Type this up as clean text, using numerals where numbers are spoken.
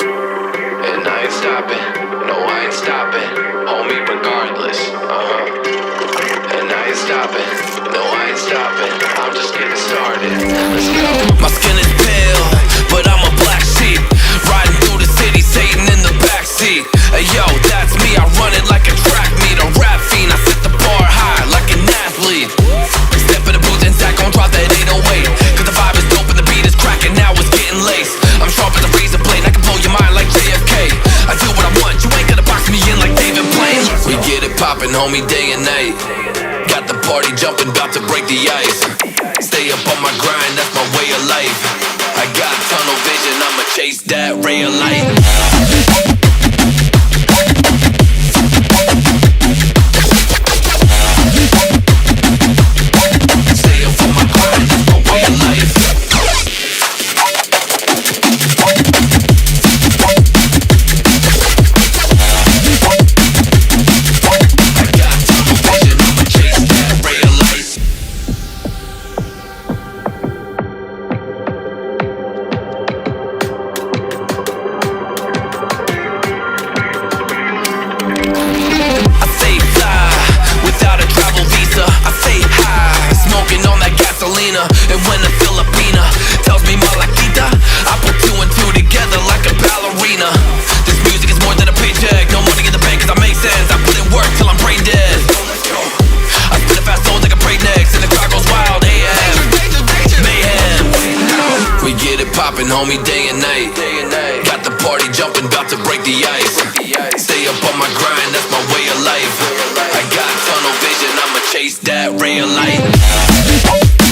And I ain't stopping, no I ain't stopping, homie regardless, And I ain't stopping, no I ain't stopping, I'm just getting started, let's go. My skin is pale, but I'm a black sheep, riding through the city, Satan in the backseat. Hey yo, that's me, I run it like a track meet, a rap fiend, I set the bar high like an athlete. Step in the booth and Zach gon' drop that 808, cause the vibe is dope and the beat is cracking, now it's getting laced. I'm sharp as a razor blade, I can blow your mind like JFK. I do what I want, you ain't gonna box me in like David Blaine. We get it poppin', homie, day and night. Got the party jumping, about to break the ice. Stay up on my grind, that's my way of life. I got tunnel vision, I'ma chase that ray of light. And when a Filipina tells me Malakita, I put two and two together like a ballerina. This music is more than a paycheck, no money in the bank cause I make sense. I put in work till I'm brain dead. I spit a fast soul like a break next, and the crowd goes wild, AM, mayhem. We get it poppin', homie, day and night. Got the party jumping, about to break the ice. Stay up on my grind, that's my way of life. I got tunnel vision, I'ma chase that ray of light.